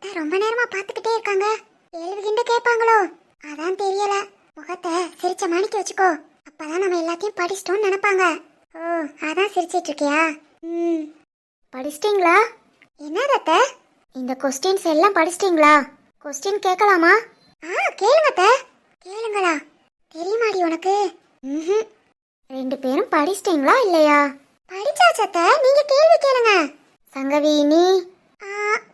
அத்தை ரொம்ப நேரமா பாத்துக்கிட்டே இருக்காங்க. கேள்வி கிண்டு கேட்பாங்களோ அதான் தெரியல. முகத்தை சிரிச்ச மாணிக்க வச்சுக்கோ, அப்பதான் நம்ம எல்லாத்தையும் படிச்சிட்டோம்னு நினைப்பாங்க. ஓ அதான் சிரிச்சிட்டு இருக்கியா? ம், படிச்சிட்டீங்களா? என்னது அத்தை? இந்த கொஸ்டின்ஸ் எல்லாம் படிச்சிட்டீங்களா? கொஸ்டின் கேட்கலாமா? கேளுங்க அத்தை. கேளுங்களா? தெரியுமாடி உனக்கு? ம், ரெண்டு பேரும் படிச்சிட்டீங்களா இல்லையா? படிச்சாச்சு அத்தை, நீங்க கேள்வி கேளுங்க. சங்கவி நீ?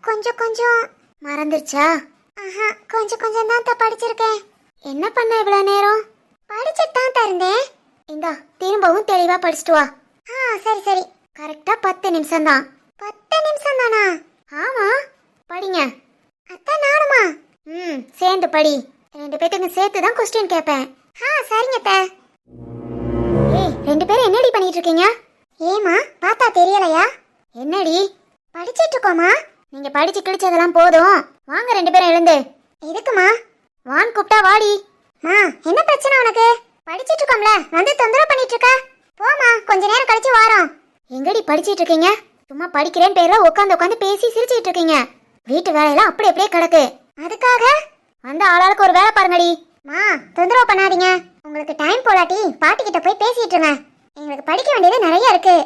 கொஞ்சம் கொஞ்சம் மறந்துருச்சா? கொஞ்சம் கொஞ்சம் தான் படிச்சிருக்கேன். என்ன பண்ண இவ்வளவு நேரம்? படிச்சுட்டு தான் இருந்தேன். இந்தா திரும்பவும் தெளிவா படிச்சுட்டு வா. சரி சரி. கரெக்டா 10 நிமிஷம் தான். 10 நிமிஷம் தானா? ஆமா, படிங்க. அத்தை நானுமா? சேர்ந்து படி. ரெண்டு பேத்துக்கு சேர்த்து தான் கொஸ்டின் கேட்பேன். சரிங்க அத்தை. ஏய், ரெண்டு பேரும் என்னடி பண்ணிட்டு இருக்கீங்க? ஏமா பார்த்தா தெரியலையா? என்னடி படிச்சிட்டு இருக்கோமா? நீங்க படிச்சு கிழிச்சதெல்லாம் போதும், வாங்க ரெண்டு பேரும் எழுந்து. எதுக்குமா? வான் கூப்பிட்டா வாடி. என்ன பிரச்சனை உனக்கு? படிச்சிட்டு இருக்கோம்ல, வந்து தொந்தரவு பண்ணிட்டு இருக்க. போமா, கொஞ்ச நேரம் கழிச்சு வாரோம். எங்கடி படிச்சிட்டு இருக்கீங்க? சும்மா படிக்கிறேன் பேர்ல உட்காந்து உட்காந்து பேசி சிரிச்சிட்டு இருக்கீங்க. வீட்டு வேலையெல்லாம் அப்படி அப்படியே கிடக்கு. அதுக்காக வந்து ஆளாளுக்கு ஒரு வேலை பாருங்கடி. தொந்தரவு பண்ணாதீங்க. உங்களுக்கு டைம் போலாட்டி பாட்டி கிட்ட போய் பேசிட்டு இருங்க. எங்களுக்கு படிக்க வேண்டியது நிறைய இருக்கு.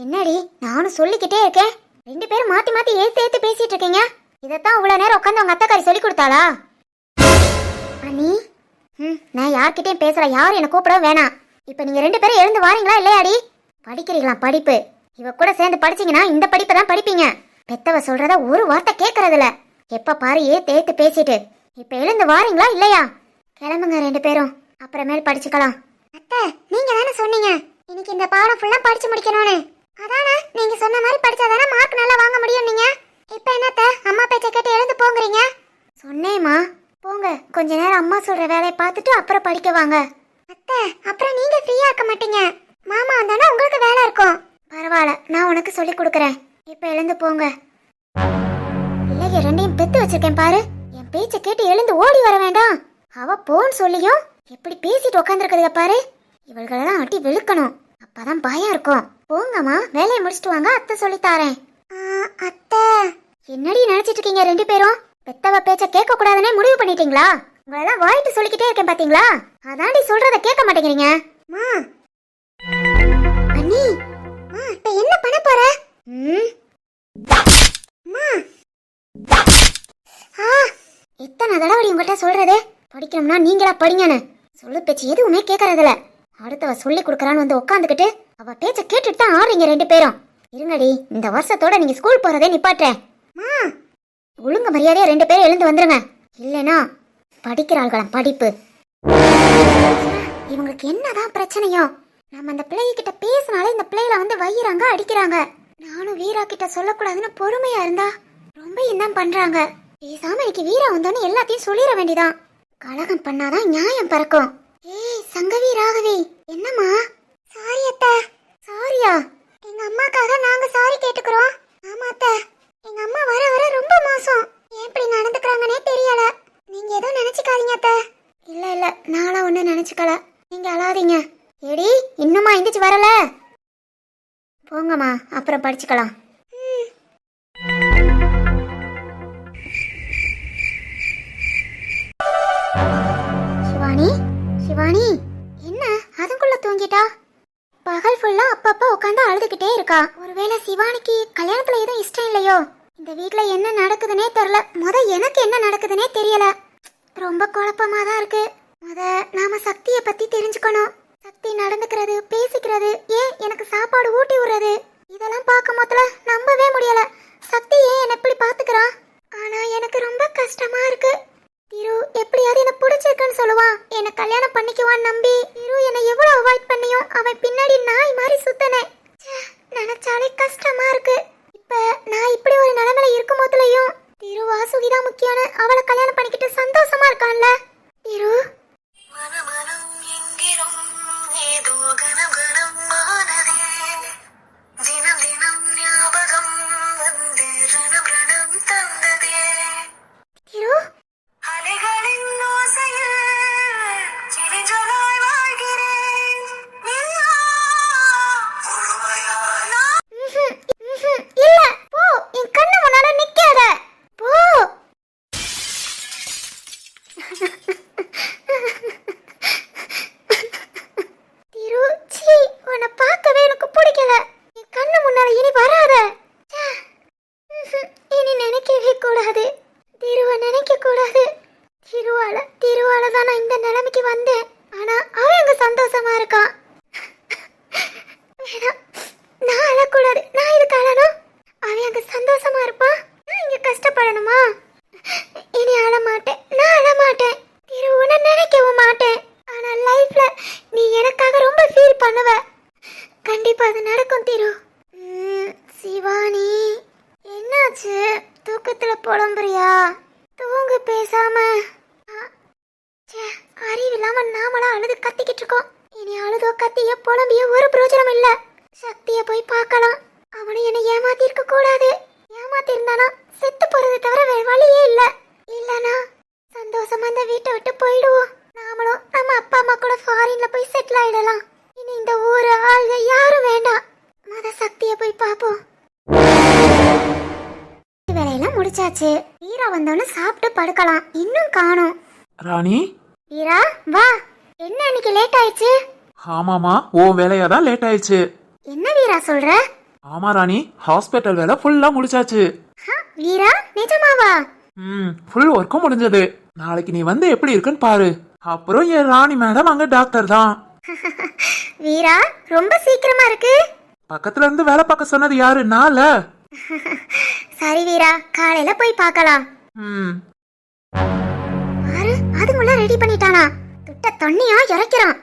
என்னடி நானும் சொல்லிக்கிட்டே இருக்கேன், ரெண்டு பேரும் மாத்தி மாத்தி ஏத்து பேசிட்டு இருக்கீங்க. இதத்தான் இவ்வளவு நேரம் உட்காந்து உங்க அத்தைக்காரி சொல்லி கொடுத்தாளா? அண்ணி, நான் யார்கிட்டயும் பேசல, யாரும் என்ன கூப்பிட வேணாம். இப்ப நீங்க ரெண்டு பேரும் எழுந்து வாரீங்களா இல்லையாடி? படிக்கிறீங்களா? படிப்பு இவ கூட சேர்ந்து படிச்சீங்கன்னா இந்த படிப்பை தான் படிப்பீங்க. பெத்தவ சொல்றத ஒரு வார்த்தை கேட்கறதில்ல. எப்ப பாரு ஏத்து பேசிட்டு. இப்ப எழுந்து வாரீங்களா இல்லையா? கிளம்புங்க ரெண்டு பேரும், அப்புறமேல் படிச்சுக்கலாம். அத்தை நீங்க தானே சொன்னீங்க இன்னைக்கு இந்த பாடம் ஃபுல்லா படிச்சு முடிக்கணும்னு. அதானே நீங்க சொன்ன மாதிரி படிச்சாதானே மார்க் நல்லா வாங்க முடியும். நீங்க இப்ப என்னத்த அம்மா பேச்ச கேட்டு எழுந்து போங்கறீங்க? சொன்னேம்மா, போங்க. கொஞ்ச நேரம் அம்மா சொல்ற வேலையை பார்த்துட்டு அப்புறம் படிக்க வாங்க. அத்தை அப்புறம் நீங்க ஃப்ரீயா இருக்க மாட்டீங்க. மாமா வந்தானா உங்களுக்கு வேலை இருக்கும். பரவாயில்ல, நான் உனக்கு சொல்லி கொடுக்கறேன். இப்ப எழுந்து போங்க. பிள்ளைங்க ரெண்டையும் பெத்து வச்சிருக்கேன் பாரு. என் பேச்ச கேட்டு எழுந்து ஓடி வர வேண்டாம். அவ போன்னு சொல்லியும் எப்படி பேசிட்டு உட்காந்துருக்குதுங்க பாரு. இவள்களெல்லாம் அட்டி வெளுக்கணும், அப்பதான் பயம் இருக்கும். போங்கம்மா, வேலையை முடிச்சிட்டு வாங்க, அத்தை சொல்லித்தாரேன். அத்தை என்னடி நினைச்சிட்டு இருக்கீங்க ரெண்டு பேரும்? பெத்தவ பேச்ச கேட்க கூடாதுன்னே முடிவு பண்ணிட்டீங்களா? உங்களெல்லாம் வாயிட்டு சொல்லிக்கிட்டே இருக்கேன் பாத்தீங்களா? அதாண்டி சொல்றத கேட்க மாட்டேங்கிறீங்க. அண்ணி, இப்ப என்ன பண்ண போற? எத்தனை தடவை உங்கள்கிட்ட சொல்றது படிக்கணும்னா நீங்களா படிங்கன்னு? சொல்லு பேச்சு எதுவுமே கேட்கறதில்ல. அடுத்தவ சொல்லி கொடுக்கறான்னு வந்து உட்காந்துக்கிட்டு அவ பேச்ச கேட்டுட்டு தான் ஆடுறீங்க ரெண்டு பேரும். இருங்கடி, இந்த வருஷத்தோட நீங்க ஸ்கூல் போறதே நிப்பாட்டுறேன். ஒழுங்கு மரியாதையா ரெண்டு பேரும் எழுந்து வந்துருங்க, இல்லைனா படிக்கிறாள்களாம் படிப்பு. இவங்களுக்கு என்னதான் பிரச்சனையோ? நம்ம அந்த பிள்ளைகிட்ட பேசினாலே இந்த பிள்ளைகளை வந்து வையிறாங்க, அடிக்கிறாங்க. நானும் வீரா கிட்ட சொல்லக்கூடாதுன்னு பொறுமையா இருந்தா ரொம்ப இன்னும் பண்றாங்க. பேசாம இன்னைக்கு வீரா வந்தோன்னு எல்லாத்தையும் சொல்லிட வேண்டிதான். கலகம் பண்ணாதான் நியாயம் பறக்கும். ஏய் சங்கவி, ராகவி, என்னம்மா? சாரி அத்தை. சாரியா? எங்க அம்மாக்காக நாங்க சாரி கேட்டுக்கிறோம். ஆமா அத்தை, எங்க அம்மா வர வர ரொம்ப மோசம். ஏன் இப்படி நடந்துக்கிறாங்கன்னே தெரியல. நீங்க எதுவும் நினைச்சுக்காதீங்க அத்தை. இல்ல இல்ல, நானும் ஒன்னும் நினைச்சுக்கல. நீங்க அழாதீங்க. ஏடி இன்னுமா எந்திரிச்சு வரல? போங்கம்மா, அப்புறம் படிச்சுக்கலாம். சிவானி, சிவானி, என்ன அதுக்குள்ள தூங்கிட்டா? பகல் ஃபுல்லா அப்பப்ப உட்காந்து அழுதுகிட்டே இருக்கா. ஒருவேளை சிவானிக்கு கல்யாணத்துல எதுவும் இஷ்டம் இல்லையோ? இந்த வீட்ல என்ன நடக்குதுன்னே தெரியல. எனக்கு என்ன நடக்குதுன்னே தெரியல. ரொம்ப குழப்பமா தான் இருக்கு. நாம சக்தியை பத்தி தெரிஞ்சுக்கணும். சக்தி நடந்துக்கிறது, பேசிக்கிறது, ஏன் எனக்கு சாப்பாடு ஊட்டி விடுறது, இதெல்லாம் பார்க்கும் போதுல நம்பவே முடியல. சக்தி ஏன் என்ன எப்படி பாத்துக்கிறா? ஆனா எனக்கு ரொம்ப கஷ்டமா இருக்கு. திரு எப்படியாவது என்ன பிடிச்சிருக்குன்னு சொல்லுவான், என்ன கல்யாணம் பண்ணிக்குவான்னு நம்பி திரு என்னை எவ்வளவு அவாய்ட் பண்ணியும் அவன் பின்னாடி நாய் மாதிரி சுத்தனேன். நினைச்சாலே கஷ்டமா இருக்கு. இப்ப நான் இப்படி ஒரு நிலைமையில இருக்கும் போதுலயும் திரு வாசுகிதா முக்கியம்னு அவளை கல்யாணம் பண்ணிக்கிட்டு சந்தோஷமா இருக்கான்ல. திரு வீராவால தான் நான் இந்த நிலைமைக்கு வந்தேன். ஆனா அவன் அங்க சந்தோஷமா இருக்கான். வேணாம், நான் அழக்கூடாது. நான் இதுக்கு அழணும். அவன் அங்க சந்தோஷமா இருப்பான், நான் இங்க கஷ்டப்படணுமா? இனி அழ மாட்டேன், நான் அழ மாட்டேன். திரு உன்னை நினைக்கவும் மாட்டேன். ஆனா லைஃப்ல நீ எனக்காக ரொம்ப ஃபீல் பண்ணுவ. கண்டிப்பா அது நடக்கும் திரு. சிவானி, என்னாச்சு? தூக்கத்துல புலம்புறியா? தூங்கு பேசாம. அறிவில்லாம நாமளா அழுது கத்திக்கிட்டு இருக்கோம். இனி அழுதோ கத்திய புலம்பிய ஒரு பிரயோஜனம் இல்ல. சக்திய போய் பார்க்கலாம். அவனும் என்னை ஏமாத்தி இருக்க கூடாது. ஏமாத்தி இருந்தானா செத்து போறது தவிர வேற வழியே இல்ல. இல்லனா சந்தோஷமா இந்த வீட்டை விட்டு போயிடுவோம். நாமளும் நம்ம அப்பா அம்மா கூட ஃபாரின்ல போய் செட்டில் ஆயிடலாம். இனி இந்த ஊரு ஆளுக யாரும் வேண்டாம். மத சக்திய போய் பாப்போம். வேலையெல்லாம் முடிச்சாச்சு. வீரா வந்தோன்னு சாப்பிட்டு படுக்கலாம். இன்னும் காணோம். ராணி, வீரா வா. என்ன இன்னைக்கு லேட் ஆயிடுச்சு? ஆமாமா, உன் வேலையா தான் லேட் ஆயிடுச்சு. என்ன வீரா சொல்ற? ஆமா ராணி, ஹாஸ்பிட்டல் வேலை ஃபுல்லா முடிச்சாச்சு. வீரா நிஜமாவா? ஃபுல் ஒர்க்கும் முடிஞ்சது. நாளைக்கு நீ வந்து எப்படி இருக்குன்னு பாரு. அப்புறம் என் ராணி மேடம் அங்க டாக்டர் தான். வீரா ரொம்ப சீக்கிரமா இருக்கு. பக்கத்துல இருந்து வேலை பார்க்க சொன்னது யாரு? நால. சரி வீரா, காலையில போய் பார்க்கலாம். பாரு, அதுக்குள்ள ரெடி பண்ணிட்டானா? துட்ட தண்ணியா இறக்கிறான்.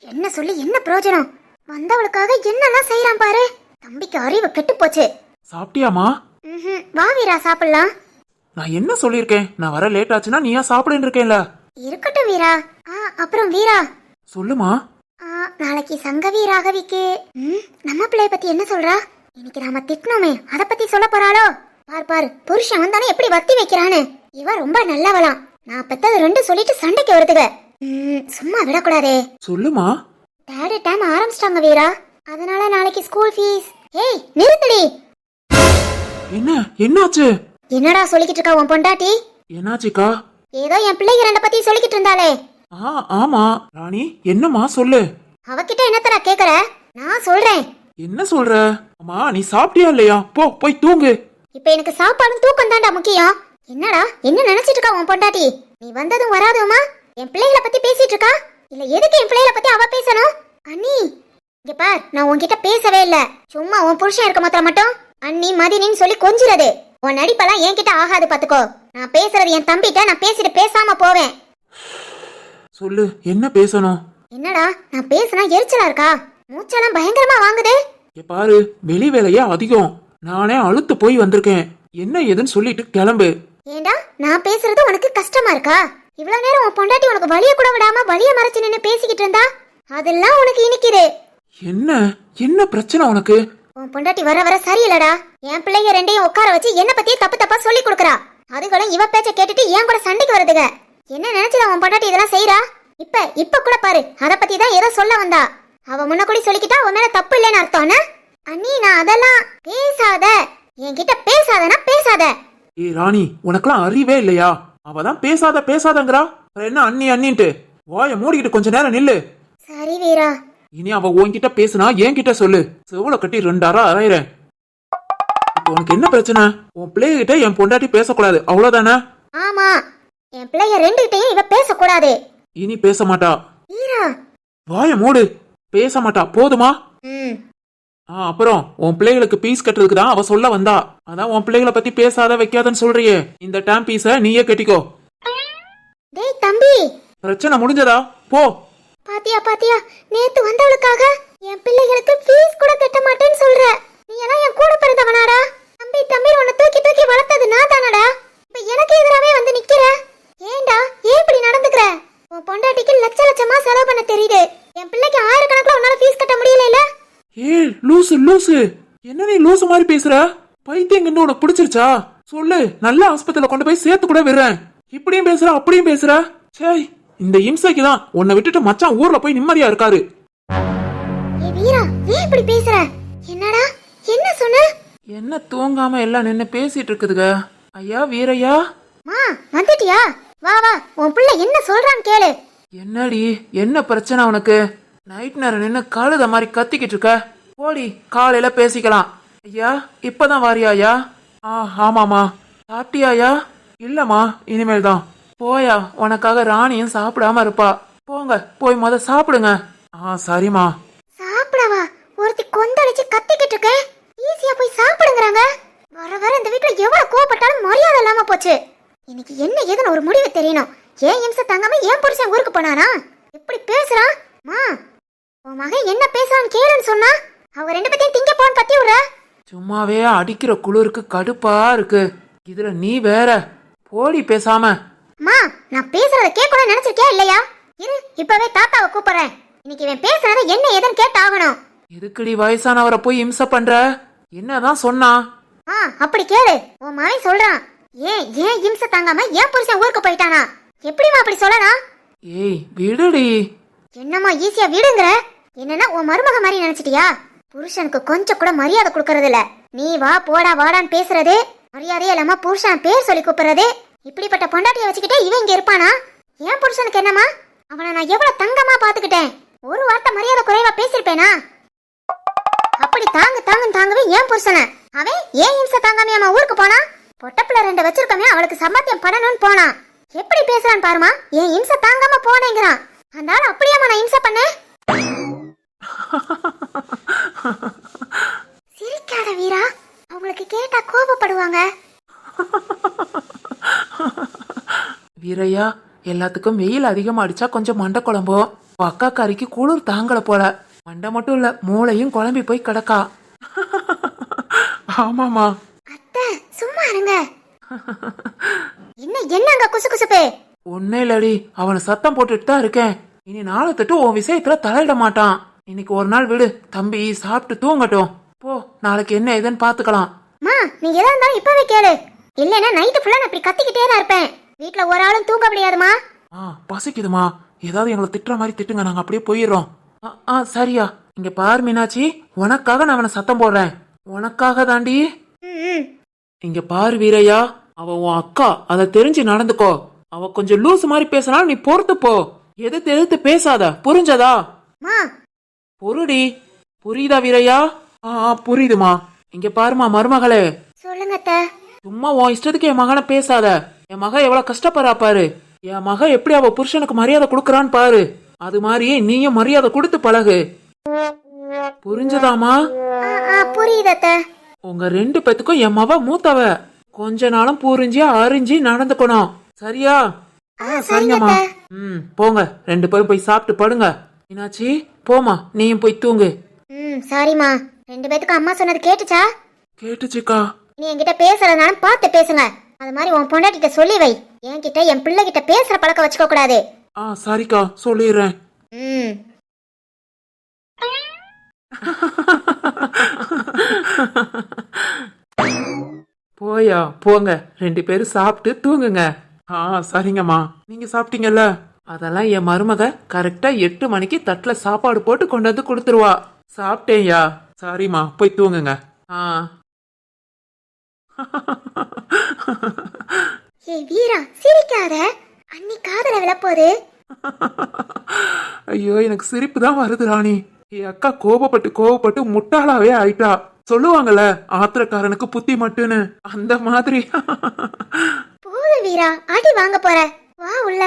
என்ன சொல்லி என்ன பிரயோஜனம்? வந்தவளுக்காக என்னெல்லாம் செய்யறான் பாரு. தம்பிக்கு அறிவு கெட்டு போச்சு. சாப்பிட்டியாமா? வா வீரா சாப்பிடலாம். நான் என்ன சொல்லிருக்கேன்? நான் வர லேட் ஆச்சுன்னா நீயா சாப்பிடுன்னு இருக்கேன்ல. இருக்கட்டும் வீரா. அப்புறம் வீரா சொல்லுமா. நாளைக்கு சங்கவி ராகவிக்கு நம்ம பிள்ளைய பத்தி என்ன சொல்றா? இன்னைக்கு நாம திட்டணுமே, அத பத்தி சொல்ல போறாளோ? பார் பார், புருஷன் வந்தானே எப்படி வத்தி வைக்கிறான்னு. இவ ரொம்ப நல்லவளாம். நான் பெத்தது ரெண்டு சொல்லிட்டு சண்டைக்கு வருதுக. சும்மா விடக்கூடாதே. சொல்லுமா. தேர்ட் டைம் ஆரம்பிச்சிட்டாங்க வீரா. அதனால நாளைக்கு ஸ்கூல் ஃபீஸ். ஏய் நிறுத்துடி. என்ன என்னாச்சு? என்னடா சொல்லிக்கிட்டு இருக்கா உன் பொண்டாட்டி? என்னாச்சுக்கா? ஏதோ என் பிள்ளைங்க ரெண்ட பத்தி சொல்லிக்கிட்டு இருந்தாளே. ஆமா ராணி, என்னம்மா சொல்லு. அவகிட்ட என்னத்தடா கேக்குற? நான் சொல்றேன். என்ன சொல்ற? அம்மா நீ சாப்பிட்டியா இல்லையா? போய் தூங்கு. இப்ப எனக்கு சாப்பாடும் தூக்கம் தான்டா முக்கியம். என்னடா என்ன நினைச்சிட்டு இருக்கா உன் பொண்டாட்டி? நீ வந்ததும் வராதுமா என் பிள்ளைகளை பத்தி பேசிட்டு இருக்கா? இல்ல எதுக்கு என் பிள்ளைகளை பத்தி அவ பேசணும்? அண்ணி இங்க பார், நான் உன்கிட்ட பேசவே இல்ல. சும்மா உன் புருஷன் இருக்க மாத்திரம் மட்டும் அண்ணி மதினின்னு சொல்லி கொஞ்சிறது. உன் நடிப்பெல்லாம் என்கிட்ட ஆகாது பாத்துக்கோ. நான் பேசுறது என் தம்பிட்ட. நான் பேசிட்டு பேசாம போவேன். சொல்லு, என்ன பேசணும்? என்னடா நான் பேசினா எரிச்சலா இருக்கா? மூச்செல்லாம் பயங்கரமா வாங்குது. பாரு, வெளி வேலையே அதிகம். நானே அழுத்து போய் வந்திருக்கேன். என்ன ஏதுன்னு சொல்லிட்டு கிளம்பு. ஏண்டா நான் பேசுறது உனக்கு கஷ்டமா இருக்கா? இவ்வளவு நேரம் உன் பொண்டாட்டி உனக்கு வலிய கூட விடாம வலிய மறைச்சு நின்னு பேசிக்கிட்டு இருந்தா அதெல்லாம் உனக்கு இனிக்குது. என்ன பிரச்சனை உனக்கு? உன் பொண்டாட்டி வர வர சரியில்லடா. என் பிள்ளைங்க ரெண்டையும் உட்கார வச்சு என்ன பத்தியே தப்பு தப்பா சொல்லி கொடுக்கறா. அதுகளும் இவ பேச்ச கேட்டுட்டு ஏன் கூட சண்டைக்கு வருதுங்க. என்ன நினைச்சுதான் உன் பொண்டாட்டி இதெல்லாம் செய்யறா? இப்ப கூட பாரு, அத பத்தி தான் ஏதோ சொல்ல வந்தா. அவ முன்ன கூட சொல்லிக்கிட்டா உன் மேல தப்பு இல்லைன்னு அர்த்தம்னா? அண்ணி நான் அதெல்லாம் பேசாத. என்கிட்ட பேசாதனா பேசாத. ஏய் ராணி, உனக்கெல்லாம் அறிவே இல்லையா? அவதான் பேசாதங்கிறா. என்ன அண்ணி அண்ணின்ட்டு வாய மூடிக்கிட்டு கொஞ்ச நேரம் நில்லு. சரி வீரா. இனி அவ உன்கிட்ட பேசுனா என்கிட்ட சொல்லு. செவுல கட்டி 2 அறை அரையிறேன். உனக்கு என்ன பிரச்சனை? உன் பிள்ளைகிட்ட என் பொண்டாட்டி பேசக்கூடாது, அவ்வளவுதானே? ஆமா, என் பிள்ளைய ரெண்டுகிட்டையும் இவ பேசக்கூடாது. இனி பேச மாட்டா. வீரா வாய மூடு. பேச மாட்டா, போதுமா? அப்புறம் உன் பிள்ளைகளுக்கு பீஸ் கட்டுறதுக்கு தான் அவ சொல்ல வந்தா. அதான் உன் பிள்ளைகளை பத்தி பேசாத வைக்காதன்னு சொல்றியே. இந்த டேம் பீஸ நீயே கட்டிக்கோ. டேய் தம்பி, பிரச்சனை முடிஞ்சதா? போ. பாத்தியா நேத்து வந்தவளுக்காக என் பிள்ளைகளுக்கு ஃபீஸ் கூட கட்ட மாட்டேன்னு சொல்ற. நீ எல்லாம் என் கூட பிறந்தவனாடா. தம்பி உன்னை தூக்கி வளர்த்தது நான் தானடா. இப்ப எனக்கு எதிராவே வந்து நிக்கிற. ஏண்டா ஏன் இப்படி நடந்துக்கிற? உன் பொண்டாட்டிக்கு லட்சமா செலவு பண்ண தெரியுது. என் பிள்ளைக்கு 1000 கணக்குல உன்னால ஃபீஸ் கட்ட முடியல. ஏய் லூசு, என்ன நீ லூசு மாதிரி பேசுற? பைத்தியங்கன்னு உனக்கு பிடிச்சிருச்சா? சொல்லு, நல்ல ஆஸ்பத்திரியில கொண்டு போய் சேர்த்து கூட விடுறேன். இப்படியும் பேசுற அப்படியும் பேசுற. சே, இந்த இம்சைக்கு தான் உன்னை விட்டுட்டு மச்சான் ஊர்ல போய் நிம்மதியா இருக்காரு. ஏய் வீரா, ஏன் இப்படி பேசுற? என்னடா என்ன சொன்ன? என்ன தூங்காம எல்லாம் நின்னு பேசிட்டு இருக்குதுங்க. ஐயா வீரையா. மா வந்துட்டியா? வா உன் பிள்ளை என்ன சொல்றான்னு கேளு. என்னடி, என்ன பிரச்சனை உனக்கு? நைட் நேரம் நின்னு கழுத மாதிரி கத்திக்கிட்டு இருக்க. போடி, காலையில பேசிக்கலாம். ஐயா இப்பதான் வாரியா? ஐயா ஆமாமா. சாப்பிட்டியாயா? இல்லம்மா, இனிமேல் தான். போயா, உனக்காக ராணியும் சாப்பிடாம இருப்பா. போங்க, போய் முத சாப்பிடுங்க. சரிம்மா. சாப்பிடவா? ஒருத்தி கொந்தளிச்சு கத்திக்கிட்டு இருக்கேன், ஈஸியா போய் சாப்பிடுங்கறாங்க. வர வர இந்த வீட்ல எவ்வளவு கோவப்பட்டாலும் மரியாதை இல்லாம போச்சு. இன்னைக்கு என்ன ஏதுன்னு ஒரு முடிவு தெரியணும். ஏன் இம்சை தாங்காம ஏன் புருஷன் ஊருக்கு போனானா? எப்படி பேசுறான்? மா, உன் மகன் என்ன பேசுறான்னு கேளுன்னு சொன்னா அவங்க ரெண்டு பேத்தையும் திங்க போன்னு பத்தி விடுற. சும்மாவே அடிக்கிற குளிருக்கு கடுப்பா இருக்கு, இதுல நீ வேற. போடி பேசாம. மா, நான் பேசுறத கேட்கணும்னு நினைச்சிருக்கியா இல்லையா? இரு, இப்பவே தாத்தாவை கூப்பிடுறேன். இன்னைக்கு இவன் பேசுறத என்ன ஏதுன்னு கேட்டு ஆகணும். எதுக்குடி வயசானவரை போய் இம்சை பண்ற? என்னதான் சொன்னா? அப்படி கேளு. உன் மகன் சொல்றான், ஏன் ஏன் இம்சை தாங்காம ஏன் புருஷன் ஊருக்கு போயிட்டானா? எப்படிமா அப்படி சொல்லலாம்? ஏய் விடுடி. என்னம்மா ஈஸியா விடுங்கற? என்னன்னா உன் மருமக மாதிரி நினைச்சிட்டியா? புருஷனுக்கு கொஞ்சம் கூட மரியாதை கொடுக்கறது இல்ல. நீ வா போடா வாடான்னு பேசுறது, மரியாதையே இல்லாம புருஷன் பேர் சொல்லி கூப்பிடுறது. இப்படிப்பட்ட பொண்டாட்டியை வச்சுக்கிட்டே இவன் இங்க இருப்பானா? ஏன் புருஷனுக்கு என்னமா? அவனை நான் எவ்வளவு தங்கமா பாத்துக்கிட்டேன். ஒரு வார்த்தை மரியாதை குறைவா பேசிருப்பேனா? அப்படி தாங்கவே ஏன் புருஷன அவன் ஏன் இம்சை தாங்காம ஊருக்கு போனா? பொட்டப்புல ரெண்டு வச்சிருக்கமே, அவளுக்கு சம்பாத்தியம் பண்ணணும்னு போனா. எப்படி பேசுறான் பாருமா. ஏன் இம்சை தாங்காம போனேங்கிறான். அந்த ஆள் அப்படியாமா நான் இம்சை பண்ணேன்? சிரிக்காத வீரா, அவங்களுக்கு கேட்டா கோபப்படுவாங்க. வீரையா, எல்லாத்துக்கும் வெயில் அதிகமா அடிச்சா கொஞ்சம் மண்டை குழம்பும். அக்கா கறிக்கு குளிர் தாங்கல போல. மண்டை மட்டும் இல்ல, மூளையும் குழம்பி போய் கிடக்கா. ஆமாமா. அத்தை சும்மா இருங்க. என்னங்க குசு குசுப்பே? ஒன்னே இல்லடி, அவனை சத்தம் போட்டுட்டு தான் இருக்கேன். இனி நாளை தட்டு உன் விஷயத்துல தலையிட மாட்டான். இன்னைக்கு ஒரு நாள் விடு, தம்பி சாப்பிட்டு தூங்கட்டும். போ, நாளைக்கு என்ன ஏதுன்னு பாத்துக்கலாம். நீ எதா இருந்தாலும் இப்பவே கேளு. இல்லன்னா நைட்டு ஃபுல்லா நான் இப்படி கத்திக்கிட்டே தான் இருப்பேன். வீட்ல ஒரு ஆளும் தூங்க முடியாதுமா. பசிக்குதுமா, ஏதாவது எங்களை திட்டுற மாதிரி திட்டுங்க, நாங்க அப்படியே போயிடுறோம். சரியா. இங்க பாரு மீனாட்சி, உனக்காக நான் அவனை சத்தம் போடுறேன். உனக்காக தாண்டி. இங்க பாரு வீரையா, அவ உன் அக்கா, அதை தெரிஞ்சு நடந்துக்கோ. அவ கொஞ்சம் லூஸ் மாதிரி பேசினாலும் நீ பொறுத்து போ. எதிர்த்து பேசாத, புரிஞ்சதா? புரிடி. புரியுதா வீரையா? புரியுதுமா. இங்க பாருமா மருமகளே. சொல்லுங்க. சும்மா உன் இஷ்டத்துக்கு என் மகனை பேசாத. என் மக எவ்வளவு கஷ்டப்படுறா பாரு. என் மக எப்படி அவ புருஷனுக்கு மரியாதை கொடுக்கறான்னு பாரு. அது மாதிரியே நீயும் மரியாதை கொடுத்து பழகு. புரிஞ்சதாமா? புரியுதத்த. உங்க ரெண்டு பேத்துக்கும் என் மவ மூத்தவ. கொஞ்ச நாளும் புரிஞ்சு அறிஞ்சு நடந்துக்கணும், சரியா? சரிங்கம்மா. போங்க, ரெண்டு பேரும் போய் சாப்பிட்டு படுங்க. மீனாட்சி போமா, நீயும் போய் தூங்கு. சாரிமா. ரெண்டு பேத்துக்கும் அம்மா சொன்னது கேட்டுச்சா? கேட்டுச்சுக்கா. நீ என்கிட்ட பேசுறதுனாலும் பார்த்து பேசுங்க. அது மாதிரி உன் பொண்டாட்டிட்ட சொல்லி வை. என்கிட்ட என் பிள்ளை கிட்ட பேசுற பழக்கம் வச்சுக்க கூடாது. சரிக்கா, சொல்லிடுறேன். போயா, போங்க, ரெண்டு பேரும் சாப்பிட்டு தூங்குங்க. சரிங்கம்மா. நீங்க சாப்பிட்டீங்கல்ல? அதெல்லாம் என் மருமக கரெக்டா 8 மணிக்கு தட்டுல சாப்பாடு போட்டு கொண்டு வந்து கொடுத்துருவா. சாப்பிட்டேயா? சரிம்மா, போய் தூங்குங்க. வீரா சிரிக்காத, அன்னி காதல விழப்போது. ஐயோ, எனக்கு சிரிப்பு தான் வருது ராணி. என் அக்கா கோபப்பட்டு முட்டாளாவே ஆயிட்டா. சொல்லுவாங்கல்ல, ஆத்திரக்காரனுக்கு புத்தி மட்டுன்னு, அந்த மாதிரி. போது வீரா, அடி வாங்க போற. வா உள்ள.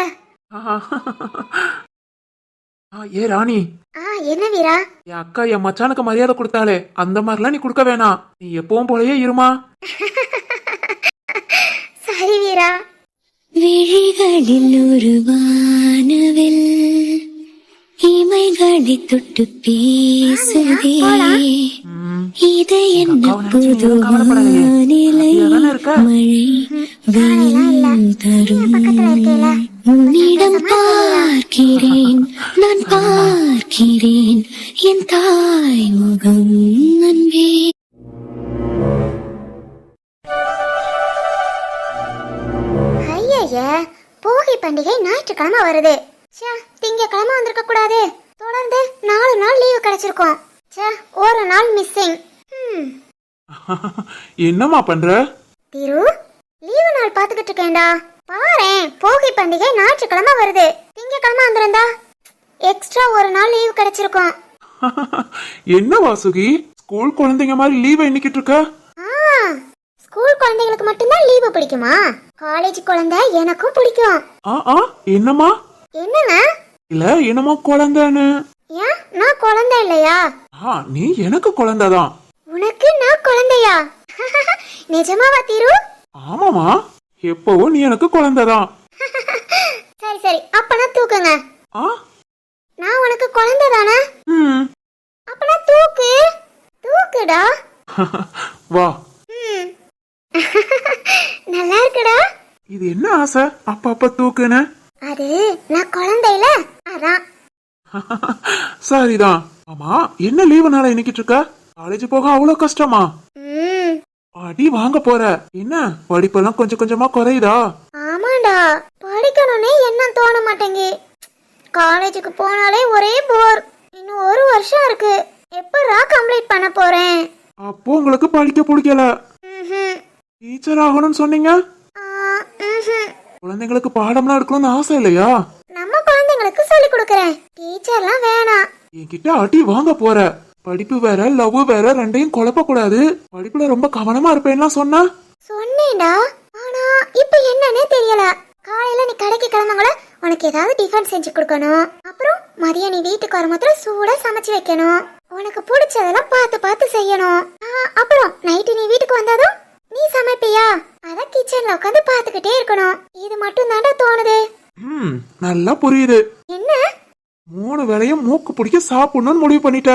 ஏ ராணி. என்ன வீரா? என் அக்கா என் மச்சானுக்கு மரியாதை கொடுத்தாலே, அந்த மாதிரிலாம் நீ கொடுக்க வேணாம். நீ எப்பவும் போலயே இருமா. சரி வீரா. விழிகளில் ஒரு வானவில் இமைகளை தொட்டு பேசுதே, இது என்ன புது வானிலை, மழை வெயில் தரும். உன்னிடம் பார்க்கிறேன், நான் பார்க்கிறேன் என் தாய் முகம் அன்பே. போகி பண்டிகை ஞாயிற்றுக்கிழமை வருது. திங்கக்கிழமை வந்திருக்க கூடாது. தொடர்ந்து 4 நாள் லீவு கிடைச்சிருக்கோம். ஒரு நாள் மிஸ்ஸிங். என்னம்மா பண்ற? திரு, லீவு நாள் பாத்துக்கிட்டு இருக்கேன்டா. பாரேன், போகி பண்டிகை ஞாயிற்றுக்கிழமை வருது. திங்கக்கிழமை வந்திருந்தா எக்ஸ்ட்ரா ஒரு நாள் லீவு கிடைச்சிருக்கோம். என்ன வாசுகி, ஸ்கூல் குழந்தைங்க மாதிரி லீவ் எண்ணிக்கிட்டு இருக்க? ஸ்கூல் குழந்தைகளுக்கு மட்டும்தான் லீவு பிடிக்குமா? காலேஜ் குழந்தை எனக்கும் பிடிக்கும். என்னம்மா? என்னங்க? இல்ல என்னமோ குழந்தைன்னு. ஏன் நான் குழந்தை இல்லையா? நீ எனக்கு குழந்தைதான். உனக்கு நான் குழந்தையா? நிஜமாவா தீரு? ஆமாமா, எப்பவும் நீ எனக்கு குழந்தைதான். சரி சரி, அப்பனா தூக்குங்க. நான் உனக்கு குழந்தை தானே? அப்பனா தூக்கு. தூக்குடா. வா. நல்லா இருக்குடா. இது என்ன ஆசை அப்ப தூக்குன்னு? அது நான் குழந்தையில அதான். சரிதான். ஆமா, என்ன லீவு நாள இன்னைக்கிட்டு இருக்க? காலேஜ் போக அவ்வளவு கஷ்டமா? அடி வாங்க போற. என்ன படிப்பெல்லாம் கொஞ்சம் கொஞ்சமா குறையுதா? ஆமாண்டா, படிக்கணும்னே என்ன தோண மாட்டேங்க. காலேஜுக்கு போனாலே ஒரே போர். இன்னும் ஒரு வருஷம் இருக்கு. எப்படா கம்ப்ளீட் பண்ண போறேன்? அப்போ உங்களுக்கு படிக்க பிடிக்கல? டீச்சர் ஆகணும்னு சொன்னீங்க. குழந்தைங்களுக்கு பாடம்லாம் எடுக்கணும்னு ஆசை இல்லையா? நம்ம குழந்தைங்களுக்கு சொல்லி கொடுக்கறேன். டீச்சர்லாம் வேணாம். என்கிட்ட அடி வாங்க போற. படிப்பு வேற லவ் வேற, ரெண்டையும் குழப்ப கூடாது. படிப்புல ரொம்ப கவனமா இருப்பேன்னா சொன்னேன்டா. ஆனா இப்ப என்னன்னே தெரியல. காலையில நீ கடைக்கு கிளம்புங்கள, உனக்கு ஏதாவது டிஃபன் செஞ்சு கொடுக்கணும். அப்புறம் மதியம் நீ வீட்டுக்கு வர மாத்திரம் சூடா சமைச்சு வைக்கணும். உனக்கு பிடிச்சதெல்லாம் பார்த்து பார்த்து செய்யணும். அப்புறம் நைட்டு நீ வீட்டுக்கு வந்தாதான் நீ சமைப்பியா? அத கிச்சன்ல உட்காந்து பாத்துக்கிட்டே இருக்கணும். இது மட்டும் தாண்டா தோணுது. நல்லா புரியுது. என்ன? 3 வேளையும் மூக்கு பிடிக்க சாப்பிடணும்னு முடிவு பண்ணிட்ட.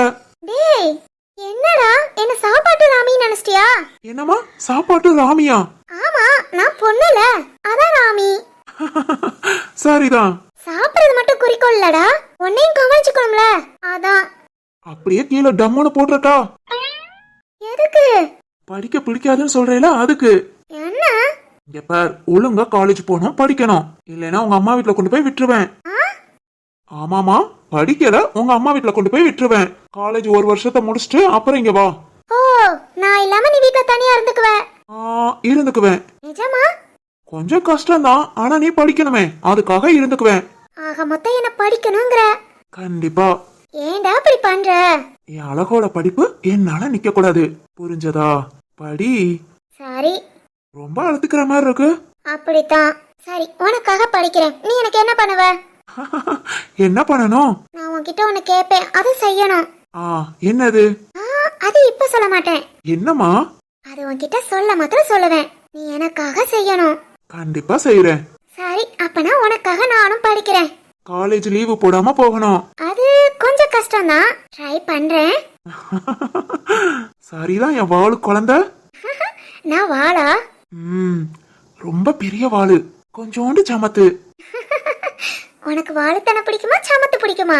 டேய், என்னடா என்ன சாப்பாட்டு ராமி நினைச்சிட்டியா? என்னமா சாப்பாட்டு ராமியா? ஆமா, நான் பொண்ணுல அதான் ராமி. சரிதான். சாப்பிடுறது மட்டும் குறிக்கோள் இல்லடா, உன்னையும் கவனிச்சுக்கணும்ல, அதான். அப்படியே கீழே டம்முன்னு போட்டுட்டா. எதுக்கு? படிக்க பிடிக்காதுன்னு சொல்றேல அதுக்கு. என்ன? இங்க பார், ஒழுங்கா காலேஜ் போகணும், படிக்கணும். இல்லைன்னா உங்க அம்மா வீட்டுல கொண்டு போய் விட்டுருவேன். ஆமாமா, படிக்கல உங்க அம்மா வீட்டுல கொண்டு போய் விட்டுருவேன். காலேஜ் 1 வருஷத்தை முடிச்சுட்டு அப்புறம் இங்க வா. ஓ, நான் இல்லாம நீ வீட்ல தனியா இருந்துக்குவேன்? இருந்துக்குவேன். நிஜமா? கொஞ்சம் கஷ்டம்தான், ஆனா நீ படிக்கணுமே, அதுக்காக இருந்துக்குவேன். ஆக மொத்தம் என்ன படிக்கணும்ங்கற? கண்டிப்பா. ஏன்டா இப்படி பண்ற? என் அழகோட படிப்பு என்னால நிக்க கூடாது, புரிஞ்சதா? படி. சரி. ரொம்ப அழுத்துக்கிற மாதிரி இருக்கு. அப்படித்தான். சரி, உனக்காக படிக்கிறேன். நீ எனக்கு என்ன பண்ணுவ? என்ன பண்ணணும்? நான் உன்கிட்ட ஒன்னு கேட்பேன், அதை செய்யணும். என்னது? அது இப்ப சொல்ல மாட்டேன். என்னம்மா? அது உன்கிட்ட சொல்ல மாத்திரம் சொல்லுவேன். நீ எனக்காக செய்யணும். கண்டிப்பா செய்யறேன். சரி, அப்பனா உனக்காக நானும் படிக்கிறேன். காலேஜ் லீவு போடாம போகணும். அது கொஞ்சம் கஷ்டம்தான், ட்ரை பண்றேன். சரிதான். என் வாளு குழந்தை. நான் வாளா? ரொம்ப பெரிய வாளு, கொஞ்சோண்டு சமத்து. உனக்கு வாளுத்தனம் பிடிக்குமா சமத்து பிடிக்குமா?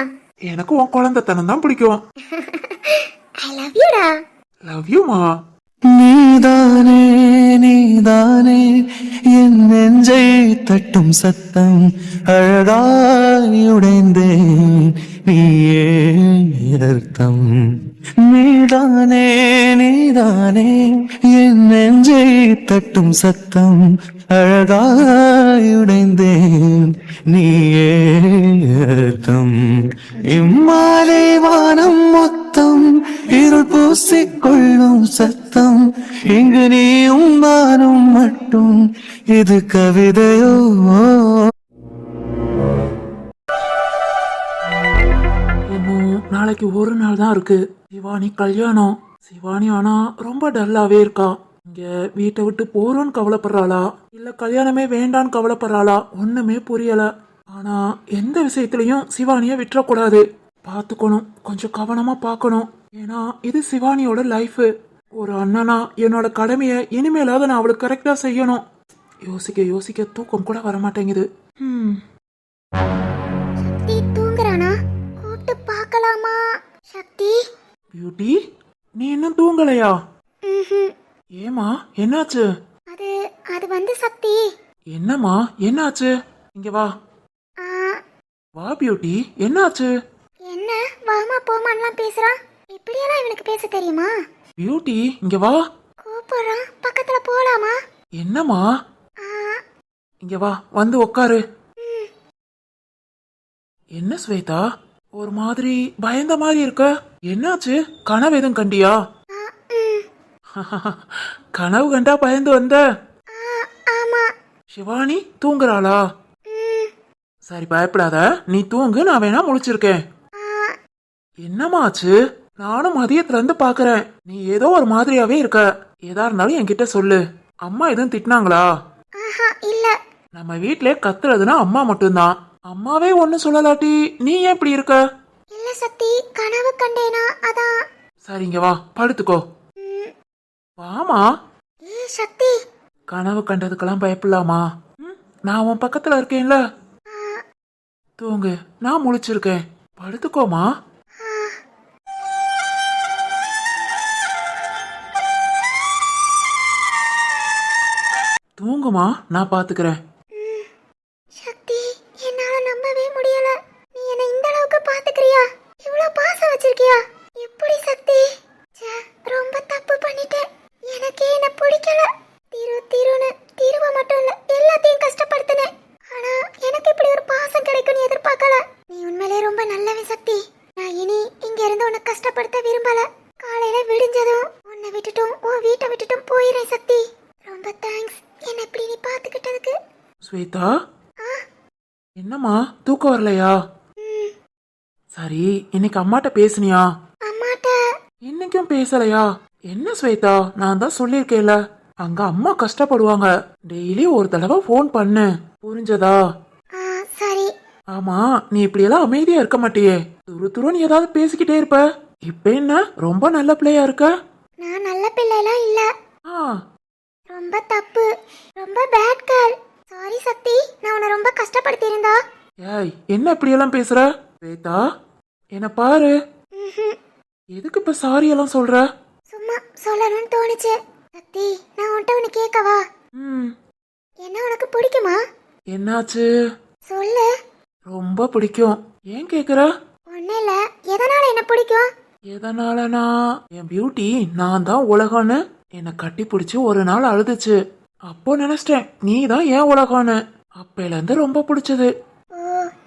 எனக்கு உன் குழந்தைத்தனம் தான் பிடிக்கும். ஐ லவ் யூ டா. லவ் யூ மா. நீதானே நீதானே என் நெஞ்சை தட்டும் சத்தம் அழகாய் உடைந்தேன் நீயே அர்த்தம். நீதானே நீதானே என் நெஞ்சை தட்டும் சத்தம் அழகாய் உடைந்தேன் நீயே அர்த்தம். இம்மாலை வானம் மொத்தம் இருள் பூசிக்கொள்ளும் சத்தம் இங்கு நீயும் நானும் மட்டும் இது கவிதையோ? நாளைக்கு ஒரு நாள் தான் இருக்கு சிவானி கல்யாணம். சிவானி ஆனா ரொம்ப டல்லாவே இருக்கா. இங்க வீட்டை விட்டு போறோன்னு கவலைப்படுறாளா இல்ல கல்யாணமே வேண்டான்னு கவலைப்படுறாளா ஒண்ணுமே புரியல. ஆனா எந்த விஷயத்திலயும் சிவானிய விட்டுறக்கூடாது, பாத்துக்கணும், கொஞ்சம் கவனமா பாக்கணும். ஏன்னா இது சிவானியோட லைஃப். ஒரு அண்ணனா என்னோட கடமையை இனிமேலாவது நான் அவளுக்கு கரெக்டா செய்யணும். யோசிக்க யோசிக்க தூக்கம் கூட வர மாட்டேங்குது. சக்தி தூங்குறானா? கூப்பிட்டு பார்க்கலாமா? சக்தி. பியூட்டி, நீ இன்னும் தூங்கலையா? ஏமா என்னாச்சு? அது அது வந்து சக்தி. என்னம்மா என்னாச்சு? இங்க வா. வா பியூட்டி, என்னாச்சு? என்ன வாமா போமான்லாம் பேசுறான்? இப்படியெல்லாம் இவனுக்கு பேச தெரியுமா? பியூட்டி இங்க வா. கூப்பிடுறான், பக்கத்துல போலாமா? என்னம்மா? இங்க வா, வந்து உக்காரு. என்ன ஸ்வேதா, ஒரு மாதிரி பயந்த மாதிரி இருக்க? என்னாச்சு? கனவு எதுவும் கண்டியா? கனவு கண்டா பயந்து வந்த? ஆமா. சிவானி தூங்குறாளா? ம், சரி பயப்படாத, நீ தூங்கு, நான் வேணா முழிச்சிருக்கேன். ஆ, என்னம்மா ஆச்சு? நானும் மதியத்துல இருந்து பாக்குறேன், நீ ஏதோ ஒரு மாதிரியாவே இருக்க. ஏதா இருந்தாலும் என்கிட்ட சொல்லு. அம்மா எதுவும் திட்டினாங்களா? ஆஹா, இல்ல. நம்ம வீட்ல கத்துறதுன்னா அம்மா மட்டும்தான். அம்மாவே ஒண்ணு சொல்லலாட்டி நீ ஏன் இப்படி இருக்க? இல்ல சக்தி, கனவு கண்டேனா அதான். சரிங்க வா படுத்துக்கோ. ம், வாமா. சக்தி. கனவு கண்டதுக்கெல்லாம் பயப்படலாமா? நான் உன் பக்கத்துல இருக்கேன்ல. ஆ, தூங்கு, நான் முழிச்சிருக்கேன். படுத்துக்கோமா. ஆ. தூங்குமா, நான் பாத்துக்கிறேன். சக்தி, என்னால நம்பவே முடியல. நீ என்ன இந்த அளவுக்கு பாத்துக்கிறியா? இவ்ளோ பாசம் வச்சிருக்கியா? எப்படி சக்தி? ச்சே, ரொம்ப தப்பு பண்ணிட்டேன். எனக்கே என்ன பிடிக்கல. திருன்னு திருவ மட்டும் இல்ல, எல்லாத்தையும் கஷ்டப்படுத்தினேன். ஆனா எனக்கு இப்படி ஒரு பாசம் கிடைக்கும்னு எதிர்பார்க்கல. நீ உண்மையிலே ரொம்ப நல்லவன் சக்தி. நான் இனி இங்க இருந்து உன்னை கஷ்டப்படுத்த விரும்பல. காலையில விடிஞ்சதும் உன்னை விட்டுட்டும் உன் வீட்டை விட்டுட்டும் போயிடுறேன் சக்தி. ரொம்ப தேங்க்ஸ் என்ன இப்படி நீ பாத்துக்கிட்டதுக்கு. ஸ்வேதா, என்னம்மா தூக்கம் வரலையா? ம், சரி, இன்னைக்கு அம்மாட்ட பேசுனியா? அம்மாட்ட இன்னைக்கும் பேசலையா? என்ன ஸ்வேதா, நான் தான் சொல்லிருக்கேன்ல, அங்க அம்மா கஷ்டப்படுவாங்க. டெய்லி ஒரு தடவை ஃபோன் பண்ணு, புரிஞ்சதா? சரி. ஆமா, நீ இப்படி எல்லாம் அமைதியா இருக்க மாட்டியே. துருன்னு ஏதாவது பேசிக்கிட்டே இருப்ப. இப்ப என்ன ரொம்ப நல்ல பிள்ளையா இருக்க? நான் நல்ல பிள்ளைலாம் இல்ல. ஆ, ரொம்ப தப்பு. ரொம்ப பேட் கேர்ள். சாரி சக்தி, நான் உன்னை ரொம்ப கஷ்டப்படுத்தி இருந்தா. ஏய் என்ன இப்படி எல்லாம் பேசுற? ஸ்வேதா, என்ன பாரு. எதுக்கு இப்ப சாரி எல்லாம் சொல்ற? சும்மா சொல்லணும்னு தோணுச்சு. சக்தி, நான் உன்கிட்ட ஒன்னு கேட்கவா? ம், என்ன உனக்கு பிடிக்குமா? என்னாச்சு? சொல்லு. ரொம்ப பிடிக்கும். ஏன் கேக்குற? ஒன்னும் இல்ல, எதனால என்ன பிடிக்கும்? எதனாலனா, என் பியூட்டி நான் தான் உலகம்னு என்னை கட்டி பிடிச்சி ஒரு நாள் அழுதுச்சு. அப்போ நினைச்சிட்டேன் நீ தான் ஏன் உலகம்னு. அப்பையில இருந்து ரொம்ப பிடிச்சது. ஓ,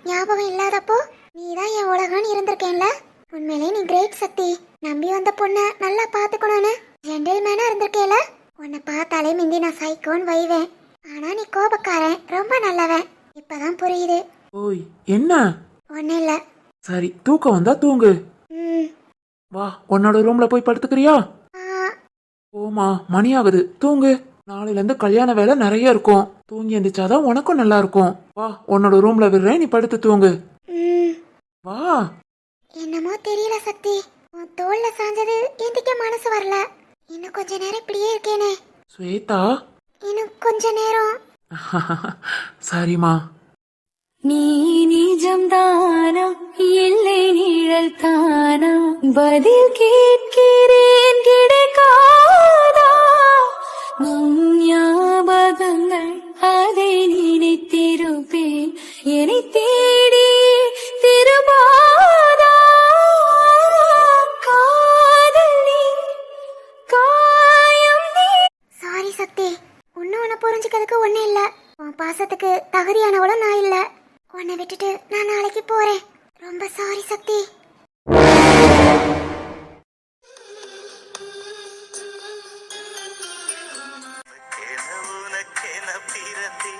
ஞாபகம் இல்லாதப்போ நீ தான் என் உலகம்னு இருந்திருக்கேன்ல. உண்மையிலே நீ கிரேட் சக்தி. நம்பி வந்த பொண்ணை நல்லா பாத்துக்கணும்னு ஜென்டில்மேனா இருந்திருக்கேல. உன்னை பார்த்தாலே மிந்தி நான் சைக்கோன்னு வைவேன். ஆனா நீ கோபக்காரன், ரொம்ப நல்லவன். இப்பதான் புரியுது. ஓய் என்ன? ஒன்னும் இல்ல. சரி, தூக்கம் வந்தா தூங்கு. ம், வா, உன்னோட ரூம்ல போய் படுத்துக்கிறியா? ஆ, ஓமா, மணி ஆகுது, தூங்கு. நாளையில இருந்து கல்யாண வேலை நிறைய இருக்கும். தூங்கி எந்திரிச்சாதான் உனக்கும் நல்லா இருக்கும். வா, உன்னோட ரூம்ல விடுறேன், நீ படுத்து தூங்கு. ம். வா. என்னமோ தெரியல சக்தி, உன் தோல்ல சாஞ்சது எந்திக்க மனசு வரல. இன்னும் கொஞ்ச நேரம் இப்படியே இருக்கேனே. ஸ்வேதா. இன்னும் கொஞ்ச நேரம். சரிம்மா. நீ நிஜம்தானா இல்லை நிழல் தானா பதில் கேட்கிறேன் கிடைக்காதா உன் ஞாபகங்கள் அதை நினைத்திருப்பேன் என்னை தேடி திரும்பாதா காதல் நீ காயம் நீ. சாரி சக்தி, இன்னும் உன்னை புரிஞ்சுக்கிறதுக்கு ஒன்றும் இல்லை. உன் பாசத்துக்கு தகுதியானவளும் நான் இல்லை. உன்னை விட்டுட்டு நான் நாளைக்கு போறேன். ரொம்ப சாரி சக்தி. உனக்கென பிறந்தே